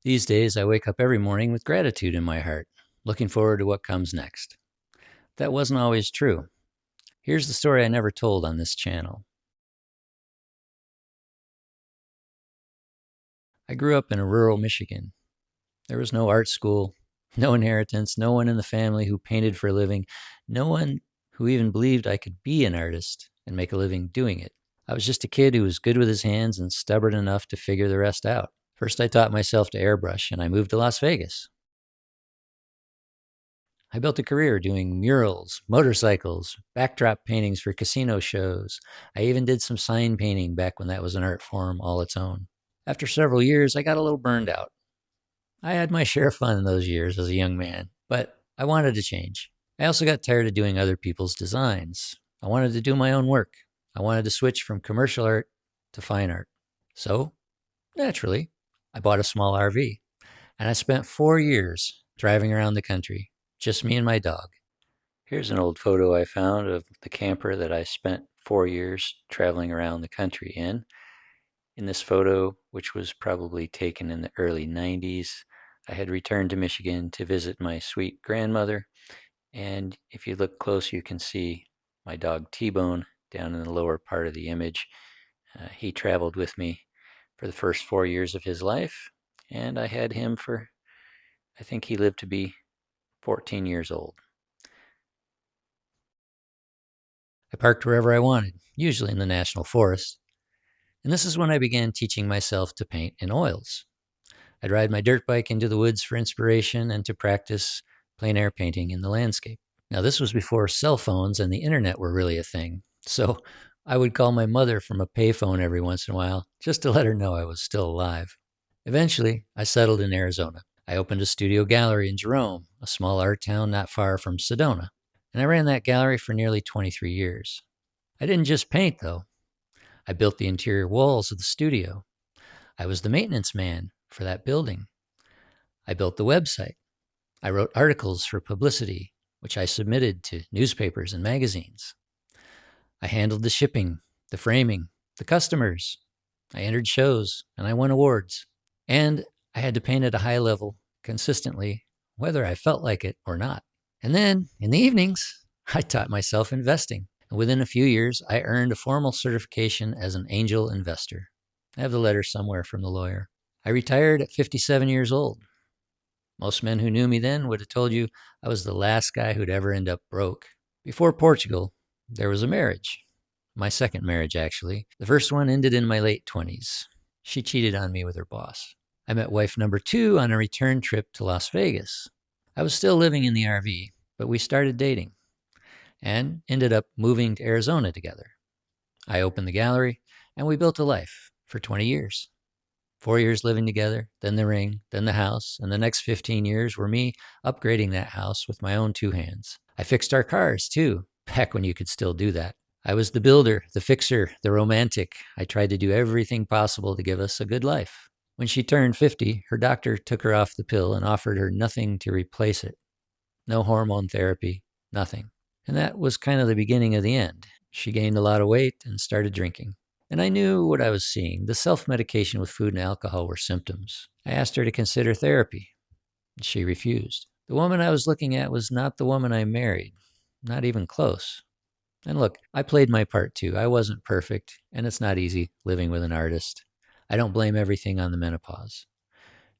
These days, I wake up every morning with gratitude in my heart, looking forward to what comes next. That wasn't always true. Here's the story I never told on this channel. I grew up in rural Michigan. There was no art school, no inheritance, no one in the family who painted for a living, no one who even believed I could be an artist and make a living doing it. I was just a kid who was good with his hands and stubborn enough to figure the rest out. First, I taught myself to airbrush, and I moved to Las Vegas. I built a career doing murals, motorcycles, backdrop paintings for casino shows. I even did some sign painting back when that was an art form all its own. After several years, I got a little burned out. I had my share of fun in those years as a young man, but I wanted to change. I also got tired of doing other people's designs. I wanted to do my own work. I wanted to switch from commercial art to fine art. So, naturally, I bought a small RV, and I spent 4 years driving around the country, just me and my dog. Here's an old photo I found of the camper that I spent 4 years traveling around the country in. In this photo, which was probably taken in the early 90s, I had returned to Michigan to visit my sweet grandmother, and if you look close, you can see my dog T-Bone down in the lower part of the image. He traveled with me for the first 4 years of his life, and I had him for, I think he lived to be 14 years old. I parked wherever I wanted, usually in the national forest, and this is when I began teaching myself to paint in oils. I'd ride my dirt bike into the woods for inspiration and to practice plein air painting in the landscape. Now, this was before cell phones and the internet were really a thing, so I would call my mother from a payphone every once in a while just to let her know I was still alive. Eventually, I settled in Arizona. I opened a studio gallery in Jerome, a small art town not far from Sedona, and I ran that gallery for nearly 23 years. I didn't just paint, though. I built the interior walls of the studio. I was the maintenance man for that building. I built the website. I wrote articles for publicity, which I submitted to newspapers and magazines. I handled the shipping, the framing, the customers. I entered shows, and I won awards. And I had to paint at a high level consistently, whether I felt like it or not. And then, in the evenings, I taught myself investing. And within a few years, I earned a formal certification as an angel investor. I have the letter somewhere from the lawyer. I retired at 57 years old. Most men who knew me then would have told you I was the last guy who'd ever end up broke. Before Portugal, there was a marriage. My second marriage, actually. The first one ended in my late 20s. She cheated on me with her boss. I met wife number 2 on a return trip to Las Vegas. I was still living in the RV, but we started dating and ended up moving to Arizona together. I opened the gallery, and we built a life for 20 years. 4 years living together, then the ring, then the house, and the next 15 years were me upgrading that house with my own 2 hands. I fixed our cars, too, back when you could still do that. I was the builder, the fixer, the romantic. I tried to do everything possible to give us a good life. When she turned 50, her doctor took her off the pill and offered her nothing to replace it. No hormone therapy, nothing. And that was kind of the beginning of the end. She gained a lot of weight and started drinking. And I knew what I was seeing. The self-medication with food and alcohol were symptoms. I asked her to consider therapy. She refused. The woman I was looking at was not the woman I married. Not even close. And look, I played my part too. I wasn't perfect, and it's not easy living with an artist. I don't blame everything on the menopause.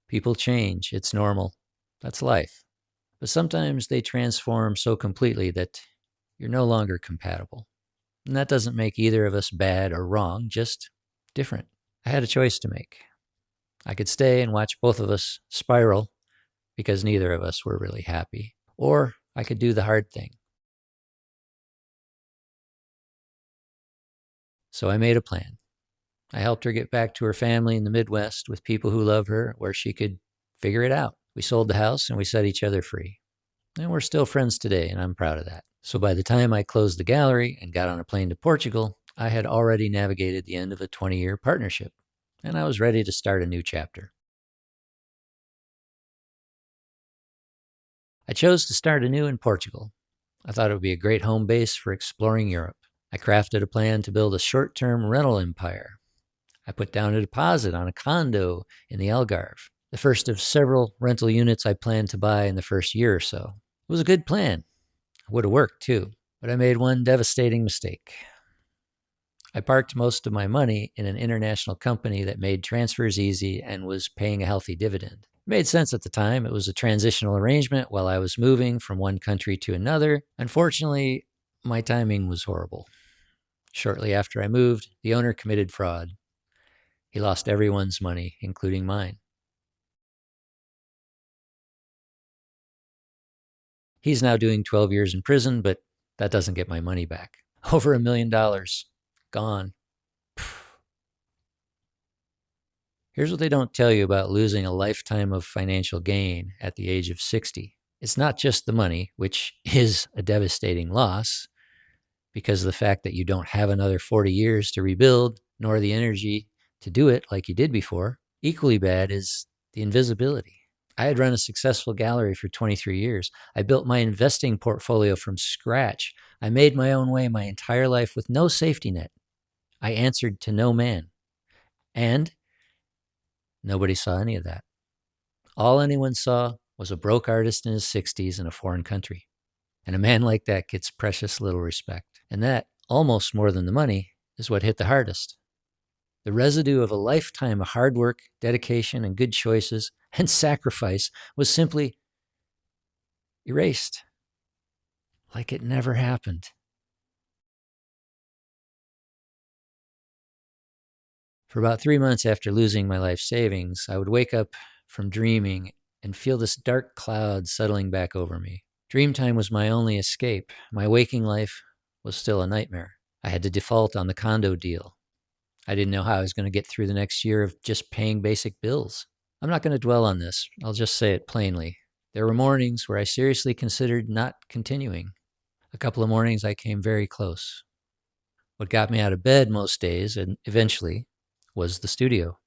People change. It's normal. That's life. But sometimes they transform so completely that you're no longer compatible. And that doesn't make either of us bad or wrong, just different. I had a choice to make. I could stay and watch both of us spiral because neither of us were really happy. Or I could do the hard thing. So I made a plan. I helped her get back to her family in the Midwest with people who love her, where she could figure it out. We sold the house and we set each other free. And we're still friends today, and I'm proud of that. So by the time I closed the gallery and got on a plane to Portugal, I had already navigated the end of a 20-year partnership, and I was ready to start a new chapter. I chose to start anew in Portugal. I thought it would be a great home base for exploring Europe. I crafted a plan to build a short-term rental empire. I put down a deposit on a condo in the Algarve. the first of several rental units I planned to buy in the first year or so. It was a good plan. It would have worked too, but I made one devastating mistake. I parked most of my money in an international company that made transfers easy and was paying a healthy dividend. It made sense at the time. It was a transitional arrangement while I was moving from one country to another. Unfortunately, my timing was horrible. Shortly after I moved, the owner committed fraud. He lost everyone's money, including mine. He's now doing 12 years in prison, but that doesn't get my money back. Over $1 million. Gone. Here's what they don't tell you about losing a lifetime of financial gain at the age of 60. It's not just the money, which is a devastating loss because of the fact that you don't have another 40 years to rebuild, nor the energy to do it like you did before. Equally bad is the invisibility. I had run a successful gallery for 23 years. I built my investing portfolio from scratch. I made my own way my entire life with no safety net. I answered to no man. And nobody saw any of that. All anyone saw was a broke artist in his 60s in a foreign country. And a man like that gets precious little respect. And that, almost more than the money, is what hit the hardest. The residue of a lifetime of hard work, dedication, and good choices and sacrifice was simply erased, like it never happened. For about 3 months after losing my life savings, I would wake up from dreaming and feel this dark cloud settling back over me. Dreamtime was my only escape. My waking life was still a nightmare. I had to default on the condo deal. I didn't know how I was going to get through the next year of just paying basic bills. I'm not going to dwell on this. I'll just say it plainly. There were mornings where I seriously considered not continuing. A couple of mornings I came very close. What got me out of bed most days, and eventually, was the studio,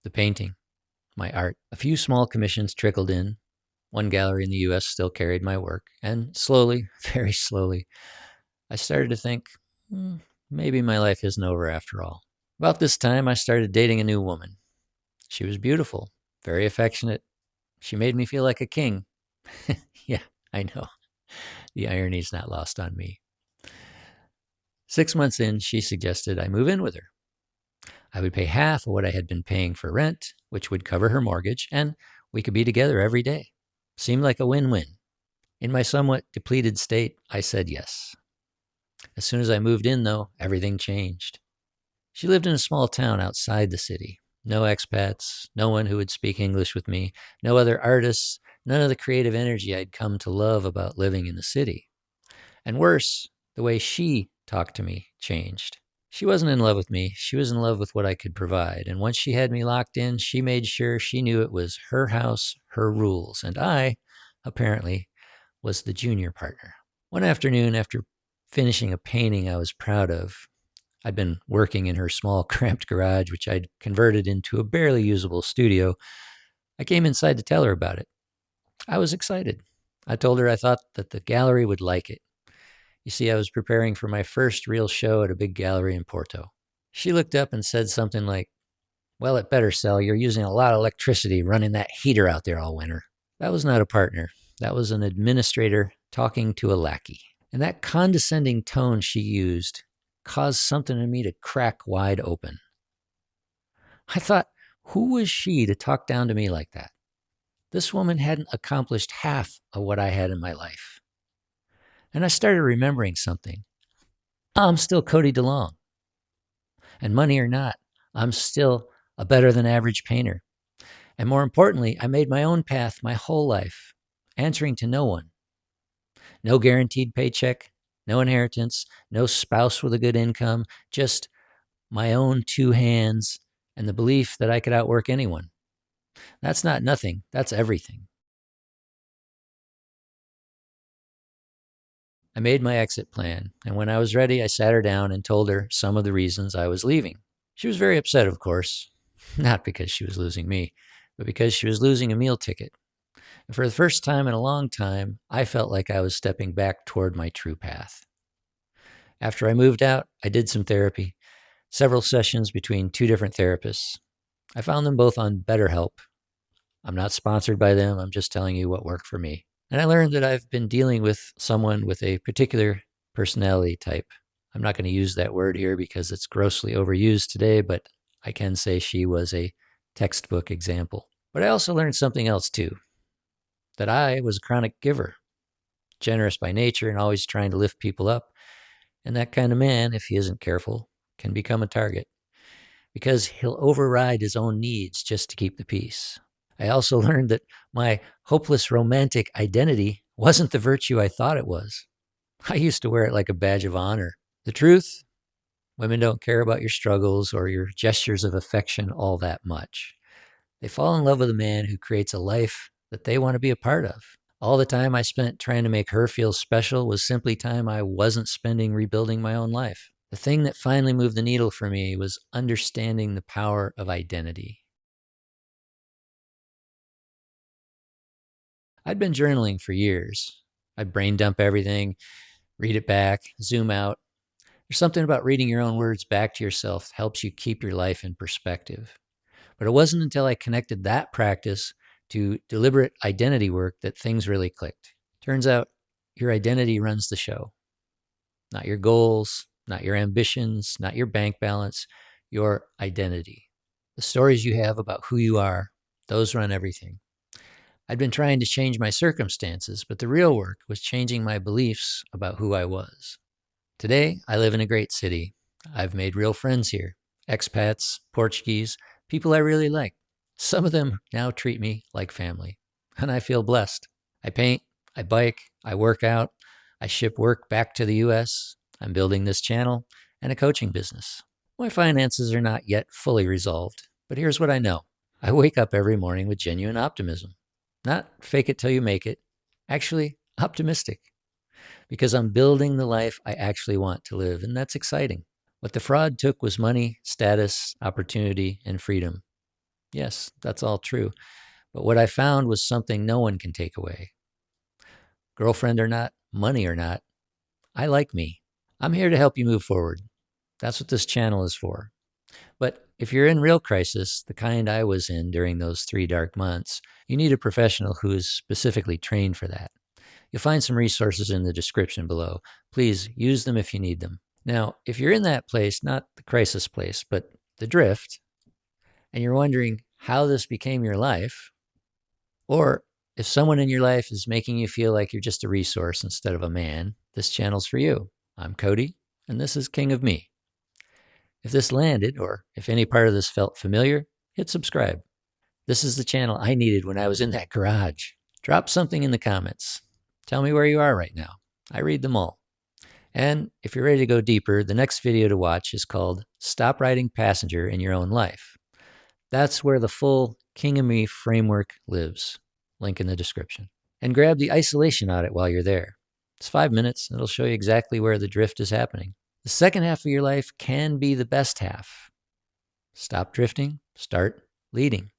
the painting, my art. A few small commissions trickled in. One gallery in the US still carried my work. And slowly, very slowly, I started to think, maybe my life isn't over after all. About this time, I started dating a new woman. She was beautiful, very affectionate. She made me feel like a king. Yeah, I know. The irony's not lost on me. 6 months in, she suggested I move in with her. I would pay half of what I had been paying for rent, which would cover her mortgage, and we could be together every day. Seemed like a win-win. In my somewhat depleted state, I said yes. As soon as I moved in, though, everything changed. She lived in a small town outside the city. No expats, no one who would speak English with me, no other artists, none of the creative energy I'd come to love about living in the city. And worse, the way she talked to me changed. She wasn't in love with me. She was in love with what I could provide. And once she had me locked in, she made sure she knew it was her house, her rules. And I, apparently, was the junior partner. One afternoon, after finishing a painting I was proud of, I'd been working in her small, cramped garage, which I'd converted into a barely usable studio. I came inside to tell her about it. I was excited. I told her I thought that the gallery would like it. You see, I was preparing for my first real show at a big gallery in Porto. She looked up and said something like, "Well, it better sell. You're using a lot of electricity running that heater out there all winter." That was not a partner. That was an administrator talking to a lackey. And that condescending tone she used caused something in me to crack wide open. I thought, who was she to talk down to me like that? This woman hadn't accomplished half of what I had in my life. And I started remembering something. I'm still Cody DeLong. And money or not, I'm still a better than average painter. And more importantly, I made my own path my whole life, answering to no one. No guaranteed paycheck, no inheritance, no spouse with a good income, just my own two hands and the belief that I could outwork anyone. That's not nothing, that's everything. I made my exit plan, and when I was ready, I sat her down and told her some of the reasons I was leaving. She was very upset, of course, not because she was losing me, but because she was losing a meal ticket. And for the first time in a long time, I felt like I was stepping back toward my true path. After I moved out, I did some therapy, several sessions between two different therapists. I found them both on BetterHelp, I'm not sponsored by them. I'm just telling you what worked for me. And I learned that I've been dealing with someone with a particular personality type. I'm not going to use that word here because it's grossly overused today, but I can say she was a textbook example. But I also learned something else too, that I was a chronic giver, generous by nature and always trying to lift people up. And that kind of man, if he isn't careful, can become a target because he'll override his own needs just to keep the peace. I also learned that my hopeless romantic identity wasn't the virtue I thought it was. I used to wear it like a badge of honor. The truth, women don't care about your struggles or your gestures of affection all that much. They fall in love with a man who creates a life that they want to be a part of. All the time I spent trying to make her feel special was simply time I wasn't spending rebuilding my own life. The thing that finally moved the needle for me was understanding the power of identity. I'd been journaling for years. I'd brain dump everything, read it back, zoom out. There's something about reading your own words back to yourself that helps you keep your life in perspective. But it wasn't until I connected that practice to deliberate identity work that things really clicked. Turns out your identity runs the show. Not your goals, not your ambitions, not your bank balance, your identity. The stories you have about who you are, those run everything. I'd been trying to change my circumstances, but the real work was changing my beliefs about who I was. Today, I live in a great city. I've made real friends here. Expats, Portuguese, people I really like. Some of them now treat me like family, and I feel blessed. I paint, I bike, I work out, I ship work back to the US. I'm building this channel and a coaching business. My finances are not yet fully resolved, but here's what I know. I wake up every morning with genuine optimism. Not fake it till you make it, actually optimistic, because I'm building the life I actually want to live, and that's exciting. What the fraud took was money, status, opportunity, and freedom. Yes, that's all true. But what I found was something no one can take away. Girlfriend or not, money or not, I like me. I'm here to help you move forward. That's what this channel is for. But if you're in real crisis, the kind I was in during those 3 dark months, you need a professional who is specifically trained for that. You'll find some resources in the description below. Please use them if you need them. Now, if you're in that place, not the crisis place, but the drift, and you're wondering how this became your life, or if someone in your life is making you feel like you're just a resource instead of a man, this channel's for you. I'm Cody, and this is King of Me. If this landed, or if any part of this felt familiar, hit subscribe. This is the channel I needed when I was in that garage. Drop something in the comments. Tell me where you are right now. I read them all. And if you're ready to go deeper, the next video to watch is called Stop Riding Passenger in Your Own Life. That's where the full King of Me framework lives. Link in the description. And grab the isolation audit while you're there. It's 5 minutes. It'll show you exactly where the drift is happening. The second half of your life can be the best half. Stop drifting, start leading.